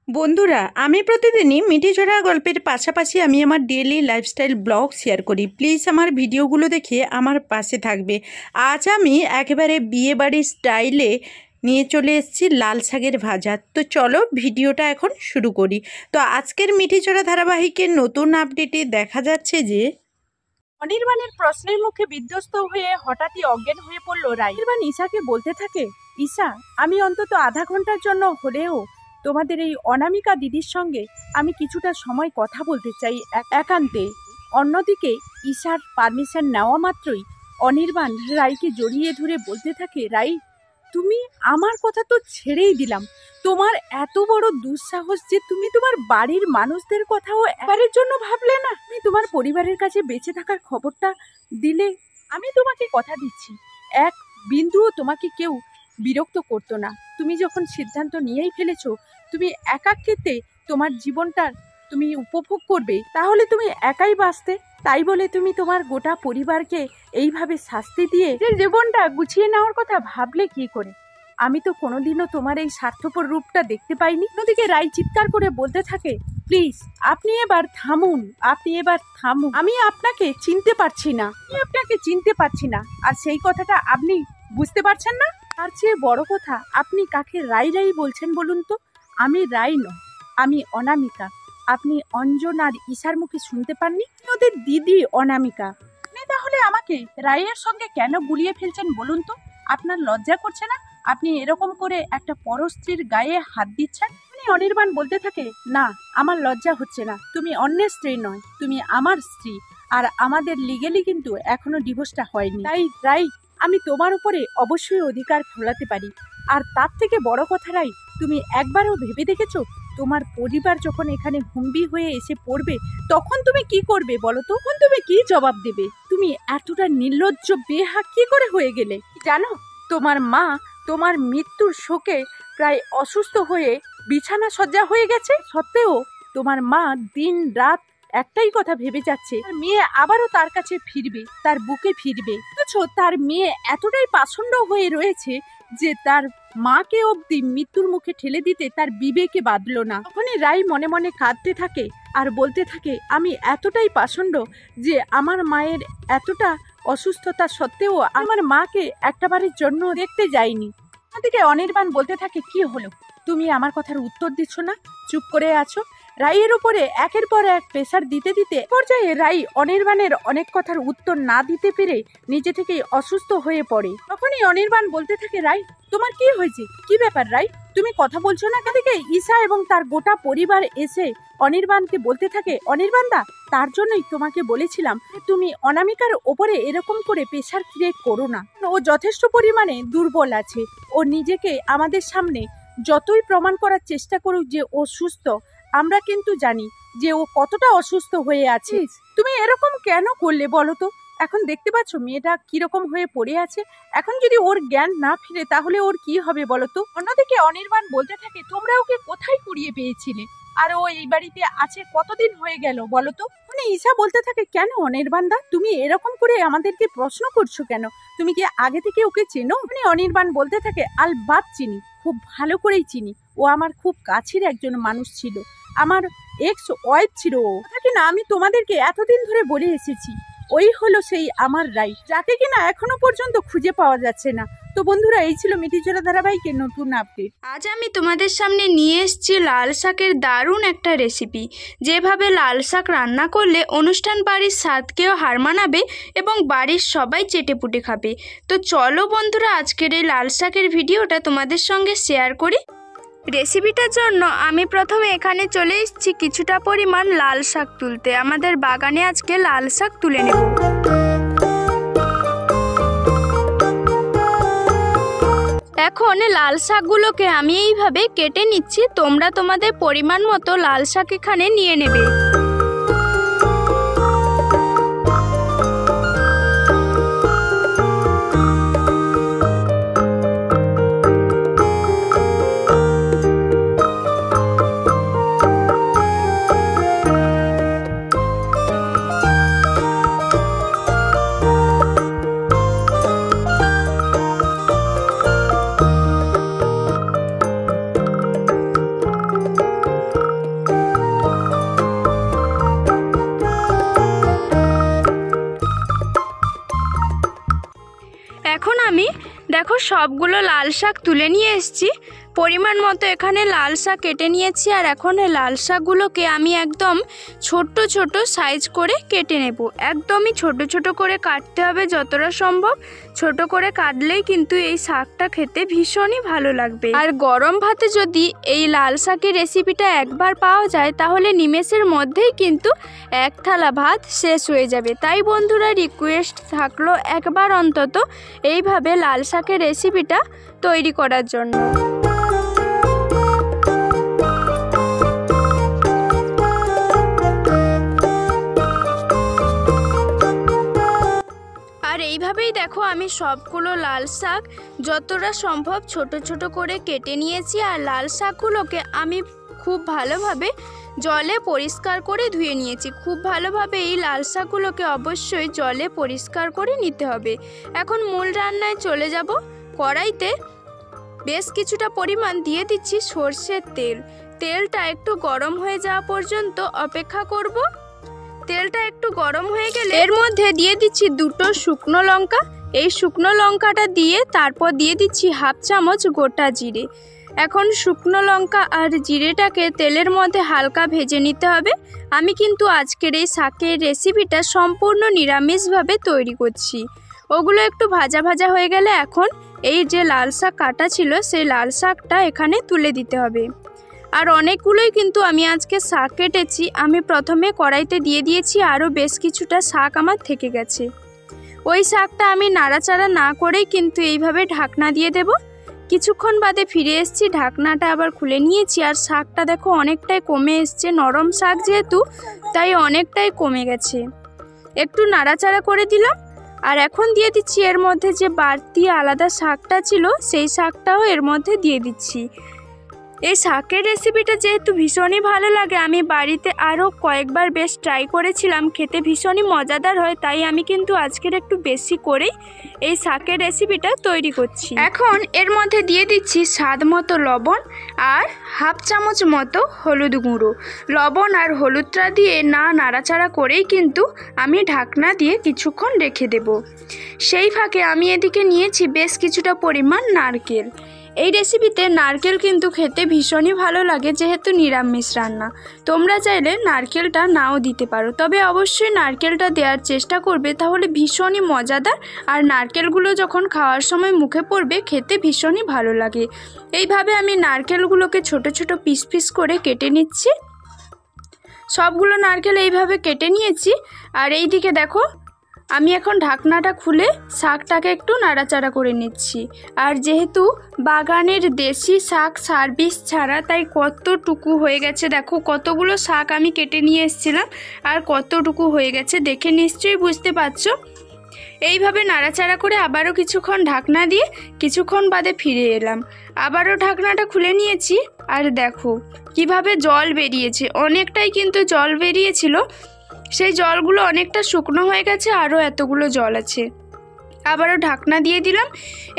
বন্ধুরা, আমি প্রতিদিনই মিঠিঝোড়া গল্পের পাশাপাশি আমি আমার ডেইলি লাইফস্টাইল ব্লগ শেয়ার করি। প্লিজ আমার ভিডিওগুলো দেখে আমার পাশে থাকবে। আজ আমি একেবারে বিয়েবাড়ির স্টাইলে নিয়ে চলে এসেছি লাল শাকের ভাজা। তো চলো ভিডিওটা এখন শুরু করি। তো আজকের মিঠিঝোড়া ধারাবাহিকের নতুন আপডেটে দেখা যাচ্ছে যে অনির্বাণের প্রশ্নের মুখে বিধ্বস্ত হয়ে হঠাৎই অজ্ঞান হয়ে পড়ল রাই। অনির্বাণ ঈশাকে বলতে থাকে, ঈশা, আমি অন্তত আধা ঘন্টার জন্য হলেও তোমাদের এই অনামিকা দিদির সঙ্গে আমি কিছুটা সময় কথা বলতে চাই একান্তে। অন্যদিকে ঈশার পারমিশন নেওয়া মাত্রই অনির্বাণ রাইকে জড়িয়ে ধরে বলতে থাকে, রাই, তুমি আমার কথা তো ছেড়েই দিলাম, তোমার এত বড় দুঃসাহস যে তুমি তোমার বাড়ির মানুষদের কথাও একবারের জন্য ভাবলে না। তুমি তোমার পরিবারের কাছে বেঁচে থাকার খবরটা দিলে। আমি তোমাকে কথা দিচ্ছি, এক বিন্দুও তোমাকে কেউ বিরক্ত করতো না। তুমি যখন সিদ্ধান্ত নিয়েই ফেলেছো তুমি একাকিত্বে তোমার জীবনটা তুমি উপভোগ করবে, তাহলে তুমি একাই বাঁচতে। তাই বলে তুমি তোমার গোটা পরিবারকে এইভাবে শাস্তি দিয়ে যে জীবনটা গুছিয়ে নেওয়ার কথা ভাবলে কি করে? আমি তো কোনোদিনও তোমার এই স্বার্থপর রূপটা দেখতে পাইনি। অন্যদিকে রাই চিৎকার করে বলতে থাকে, প্লিজ আপনি এবার থামুন, আপনি এবার থামুন। আমি আপনাকে চিনতে পারছি না, আর সেই কথাটা আপনি বুঝতে পারছেন না। তার চেয়ে বড় কথা, আপনি কাকে রাই রাই বলছেন বলুন তো? আমি রাই নয়, আমি অনামিকা। আপনি অঞ্জন আর ঈশার মুখে শুনতে পাননি? ওদের দিদি অনামিকা। আপনি তাহলে আমাকে রাইয়ের সঙ্গে কেন গুলিয়ে ফেলছেন বলুন তো? আপনার লজ্জা করছে না? আপনি এরকম করে একটা পরস্ত্রীর গায়ে হাত দিচ্ছেন। অনির্বাণ বলতে থাকে, না, আমার লজ্জা হচ্ছে না। তুমি অন্যের স্ত্রী নয়, তুমি আমার স্ত্রী। আর আমাদের লিগেলি কিন্তু এখনো ডিভোর্সটা হয়নি। তাই রাই, আমি তোমার উপরে অবশ্যই অধিকার ফলাতে পারি। আর তার থেকে বড় কথা রাই, তুমি একবারও ভেবে দেখেছো তোমার পরিবার যখন এখানে হুমবি হয়ে এসে পড়বে তখন তুমি কি করবে বলো তো? তখন তুমি কি জবাব দেবে? তুমি এতটা নির্লজ্জ বেহা কি করে হয়ে গেলে জানো? তোমার মা তোমার মৃত্যুর শোকে প্রায় অসুস্থ হয়ে বিছানা সজ্জা হয়ে গেছে, সত্ত্বেও তোমার মা দিন রাত একটাই কথা ভেবে যাচ্ছে, তার মেয়ে আবারও তার কাছে ফিরবে, তার বুকে ফিরবে। অথচ তার মেয়ে এতটাই পাষণ্ড হয়ে রয়েছে যে তার মাকে অবধি মৃত্যুর মুখে ঠেলে দিতে তার বিবেকে বাঁধল না। তখনই রাই মনে মনে কাঁদতে থাকে আর বলতে থাকে, আমি এতটাই পাষণ্ড যে আমার মায়ের এতটা অসুস্থতা সত্ত্বেও আমার মাকে একটাবারের জন্য দেখতে যাইনি। ওদিকে অনির্বাণ বলতে থাকে, কি হলো? তুমি আমার কথার উত্তর দিচ্ছ না, চুপ করে আছো। রাইয়ের উপরে একের পর এক প্রেসার দিতে দিতে পর্যায়ে রাই অনির্বাণের অনেক কথার উত্তর না দিতে পেরে নিজে থেকেই অসুস্থ হয়ে পড়ে। তখনই অনির্বাণ বলতে থাকে, রাই, তোমার কি হয়েছে? কি ব্যাপার রাই, তুমি কথা বলছো না? এদিকে ঈশা এবং তার গোটা পরিবার এসে অনির্বাণকে বলতে থাকে, অনির্বাণ দা, তার জন্যই তোমাকে বলেছিলাম তুমি অনামিকার ওপরে এরকম করে প্রেসার ক্রিয়েট করো না। ও যথেষ্ট পরিমাণে দুর্বল আছে। ও নিজেকে আমাদের সামনে যতই প্রমাণ করার চেষ্টা করুক যে ও সুস্থ, আমরা কিন্তু জানি যে ও কতটা অসুস্থ হয়ে আছে। তুমি এরকম কেন করলে বলো তো? এখন দেখতে পাচ্ছ মেয়েটা কিরকম হয়ে পড়ে আছে। এখন যদি ওর জ্ঞান না ফিরে তাহলে ওর কি হবে বলো তো? অন্যদিকে অনির্বাণ বলতে থাকে, তোমরা ওকে কোথায় কুড়িয়ে পেয়েছিলে? আর ও এই বাড়িতে আছে কতদিন হয়ে গেল বলো তো? মানে ঈশা বলতে থাকে, কেন অনির্বাণ দা, তুমি এরকম করে আমাদেরকে প্রশ্ন করছো কেন? তুমি কি আগে থেকে ওকে চেনো? মানে অনির্বাণ বলতে থাকে, আলবাত চিনি, খুব ভালো করেই চিনি। ও আমার খুব কাছের একজন মানুষ ছিল, আমার এক্স ওয়াইফ ছিল ও। কিনা আমি তোমাদেরকে এতদিন ধরে বলে এসেছি, ওই হলো সেই আমার রাই, যাকে কিনা এখনো পর্যন্ত খুঁজে পাওয়া যাচ্ছে না। তো বন্ধুরা, এই ছিল মিঠিঝোড়া ধারাবাহিকের নতুন আপডেট। আজ আমি তোমাদের সামনে নিয়ে এসেছি লাল শাকের দারুণ একটা রেসিপি, যেভাবে লাল শাক রান্না করলে অনুষ্ঠান বাড়ির স্বাদকেও হার মানাবে এবং বাড়ির সবাই চেটেপুটে খাবে। তো চলো বন্ধুরা, আজকের এই লাল শাকের ভিডিওটা তোমাদের সঙ্গে শেয়ার করি। রেসিপিটার জন্য আমি প্রথমে এখানে চলে এসেছি কিছুটা পরিমাণ লাল শাক তুলতে। আমাদের বাগানে আজকে লাল শাক তুলে নেব। এখন লাল শাকগুলোকে আমি এইভাবে কেটে নিচ্ছি। তোমরা তোমাদের পরিমাণ মতো লাল শাক এখানে নিয়ে নেবে। দেখো সবগুলো লাল শাক তুলে নিয়ে এসেছি। পরিমাণ মতো এখানে লাল শাক কেটে নিয়েছি। আর এখন এই লাল শাকগুলোকে আমি একদম ছোট ছোট সাইজ করে কেটে নেব। একদমই ছোট ছোট করে কাটতে হবে যতটা সম্ভব। ছোট করে কাটলেই কিন্তু এই শাকটা খেতে ভীষণই ভালো লাগবে। আর গরম ভাতে যদি এই লাল শাকের রেসিপিটা একবার পাওয়া যায় তাহলে নিমেষের মধ্যেই কিন্তু এক থালা ভাত শেষ হয়ে যাবে। তাই বন্ধুরা রিকোয়েস্ট থাকলো একবার অন্তত এইভাবে লাল শাকের রেসিপিটা তৈরি করার জন্য। আর এইভাবেই দেখো আমি সবগুলো লাল শাক যতটা সম্ভব ছোট ছোট করে কেটে নিয়েছি। আর লাল শাকগুলোকে আমি খুব ভালোভাবে জলে পরিষ্কার করে ধুয়ে নিয়েছি। খুব ভালোভাবে এই লাল শাকগুলোকে অবশ্যই জলে পরিষ্কার করে নিতে হবে। এখন মূল রান্নায় চলে যাব। কড়াইতে বেশ কিছুটা পরিমাণ দিয়ে দিচ্ছি সর্ষের তেল। তেলটা একটু গরম হয়ে যাওয়া পর্যন্ত অপেক্ষা করব। তেলটা একটু গরম হয়ে গেলে এর মধ্যে দিয়ে দিচ্ছি দুটো শুকনো লঙ্কা। এই শুকনো লঙ্কাটা দিয়ে তারপর দিয়ে দিচ্ছি হাফ চামচ গোটা জিরে। এখন শুকনো লঙ্কা আর জিরেটাকে তেলের মধ্যে হালকা ভেজে নিতে হবে। আমি কিন্তু আজকের এই শাকের রেসিপিটা সম্পূর্ণ নিরামিষভাবে তৈরি করছি। ওগুলো একটু ভাজা ভাজা হয়ে গেলে এখন এই যে লাল শাক কাটা ছিল সেই লাল শাকটা এখানে তুলে দিতে হবে। আর অনেকগুলোই কিন্তু আমি আজকে শাক কেটেছি। আমি প্রথমে কড়াইতে দিয়ে দিয়েছি আরও বেশ কিছুটা শাক আমার থেকে গেছে। ওই শাকটা আমি নাড়াচাড়া না করেই কিন্তু এইভাবে ঢাকনা দিয়ে দেব। কিছুক্ষণ বাদে ফিরে এসেছি, ঢাকনাটা আবার খুলে নিয়েছি। আর শাকটা দেখো অনেকটাই কমে এসছে, নরম শাক যেহেতু তাই অনেকটাই কমে গেছে। একটু নাড়াচাড়া করে দিলাম। আর এখন দিয়ে দিচ্ছি এর মধ্যে যে বাড়তি আলাদা শাকটা ছিল সেই শাকটাও এর মধ্যে দিয়ে দিচ্ছি। এই শাকের রেসিপিটা যেহেতু ভীষণই ভালো লাগে, আমি বাড়িতে আরও কয়েকবার বেশ ট্রাই করেছিলাম, খেতে ভীষণই মজাদার হয়। তাই আমি কিন্তু আজকের একটু বেশি করেই এই শাকের রেসিপিটা তৈরি করছি। এখন এর মধ্যে দিয়ে দিচ্ছি স্বাদ মতো লবণ আর হাফ চামচ মতো হলুদ গুঁড়ো। লবণ আর হলুদটা দিয়ে না নাড়াচাড়া করেই কিন্তু আমি ঢাকনা দিয়ে কিছুক্ষণ রেখে দেব। সেই ফাঁকে আমি এদিকে নিয়েছি বেশ কিছুটা পরিমাণ নারকেল। এই রেসিপিতে নারকেল কিন্তু খেতে ভীষণই ভালো লাগে যেহেতু নিরামিষ রান্না। তোমরা চাইলে নারকেলটা নাও দিতে পারো, তবে অবশ্যই নারকেলটা দেওয়ার চেষ্টা করবে, তাহলে ভীষণই মজাদার। আর নারকেলগুলো যখন খাওয়ার সময় মুখে পড়বে খেতে ভীষণই ভালো লাগে। এইভাবে আমি নারকেলগুলোকে ছোট ছোট পিস পিস করে কেটে নিচ্ছি। সবগুলো নারকেল এইভাবে কেটে নিয়েছি। আর এই দিকে দেখো আমি এখন ঢাকনাটা খুলে শাকটাকে একটু নাড়াচাড়া করে নিচ্ছি। আর যেহেতু বাগানের দেশি শাক সার্ভিস ছাড়া, তাই কতটুকু হয়ে গেছে দেখো, কতগুলো শাক আমি কেটে নিয়ে এসেছিলাম আর কতটুকু হয়ে গেছে দেখে নিশ্চয়ই বুঝতে পারছো। এইভাবে নাড়াচাড়া করে আবারও কিছুক্ষণ ঢাকনা দিয়ে কিছুক্ষণ বাদে ফিরে এলাম। আবারও ঢাকনাটা খুলে নিয়েছি। আর দেখো কিভাবে জল বেরিয়েছে, অনেকটাই কিন্তু জল বেরিয়েছিল। সেই জলগুলো অনেকটা শুকনো হয়ে গেছে, আরও এতগুলো জল আছে। আবারও ঢাকনা দিয়ে দিলাম।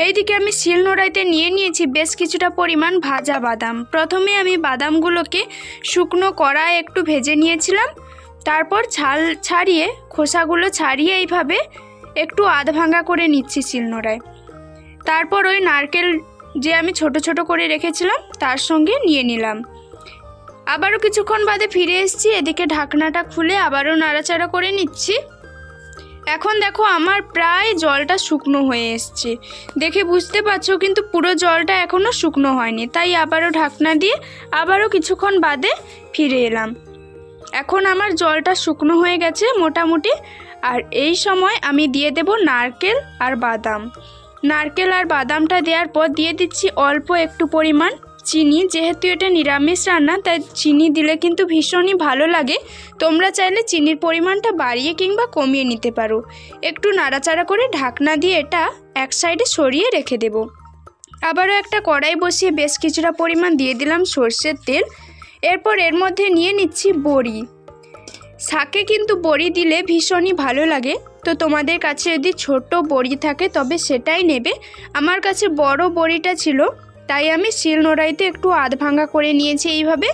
এইদিকে আমি শিলনোড়াইতে নিয়ে নিয়েছি বেশ কিছুটা পরিমাণ ভাজা বাদাম। প্রথমে আমি বাদামগুলোকে শুকনো কড়ায় একটু ভেজে নিয়েছিলাম, তারপর ছাল ছাড়িয়ে খোসাগুলো ছাড়িয়ে এইভাবে একটু আধ ভাঙা করে নিচ্ছি শিলনোড়ায়। তারপর ওই নারকেল যে আমি ছোট ছোট করে রেখেছিলাম তার সঙ্গে নিয়ে নিলাম। আবারও কিছুক্ষণ বাদে ফিরে এসেছি। এদিকে ঢাকনাটা খুলে আবারও নাড়াচাড়া করে নিচ্ছি। এখন দেখো আমার প্রায় জলটা শুকনো হয়ে এসছে, দেখে বুঝতে পারছো, কিন্তু পুরো জলটা এখনও শুকনো হয়নি। তাই আবারও ঢাকনা দিয়ে আবারও কিছুক্ষণ বাদে ফিরে এলাম। এখন আমার জলটা শুকনো হয়ে গেছে মোটামুটি। আর এই সময় আমি দিয়ে দেব নারকেল আর বাদাম। নারকেল আর বাদামটা দেওয়ার পর দিয়ে দিচ্ছি অল্প একটু পরিমাণ চিনি। যেহেতু এটা নিরামিষ রান্না তাই চিনি দিলে কিন্তু ভীষণই ভালো লাগে। তোমরা চাইলে চিনির পরিমাণটা বাড়িয়ে কিংবা কমিয়ে নিতে পারো। একটু নাড়াচাড়া করে ঢাকনা দিয়ে এটা এক সাইডে সরিয়ে রেখে দেব। আবারও একটা কড়াই বসিয়ে বেশ কিছুটা পরিমাণ দিয়ে দিলাম সর্ষের তেল। এরপর এর মধ্যে নিয়ে নিচ্ছি বড়ি। শাকে কিন্তু বড়ি দিলে ভীষণই ভালো লাগে। তো তোমাদের কাছে যদি ছোট বড়ি থাকে তবে সেটাই নেবে। আমার কাছে বড় বড়িটা ছিল, তাই আমি শিলনোড়াইতে একটু আধ ভাঙা করে নিয়েছি। এইভাবে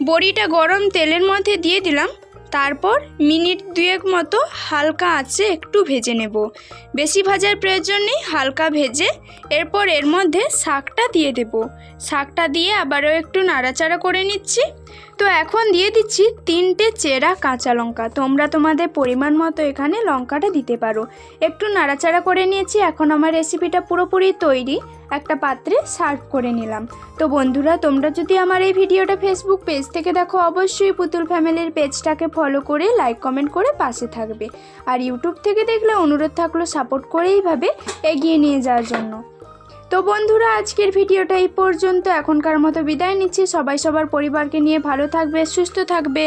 বড়িটা গরম তেলের মধ্যে দিয়ে দিলাম। তারপর মিনিট 2 মতো হালকা আঁচে একটু ভেজে নেব। বেশি ভাজার প্রয়োজন নেই, হালকা ভেজে এরপর এর মধ্যে শাকটা দিয়ে দেব। শাকটা দিয়ে আবারও একটু নাড়াচাড়া করে নিচ্ছি। তো এখন দিয়ে দিচ্ছি 3টে চেরা কাঁচা লঙ্কা। তোমরা তোমাদের পরিমাণ মতো এখানে লঙ্কাটা দিতে পারো। একটু নাড়াচাড়া করে নিয়েছি। এখন আমার রেসিপিটা পুরোপুরি তৈরি। একটা পাত্রে সার্ভ করে নিলাম। তো বন্ধুরা, তোমরা যদি আমার এই ভিডিওটা ফেসবুক পেজ থেকে দেখো, অবশ্যই পুতুল ফ্যামিলির পেজটাকে ফলো করে লাইক কমেন্ট করে পাশে থাকবে। আর ইউটিউব থেকে দেখলে অনুরোধ থাকলো সাপোর্ট করে এইভাবে এগিয়ে নিয়ে যাওয়ার জন্য। তো বন্ধুরা, আজকের ভিডিওটা এই পর্যন্ত। এখনকার মতো বিদায় নিচ্ছি। সবাই সবার পরিবারকে নিয়ে ভালো থাকবে, সুস্থ থাকবে।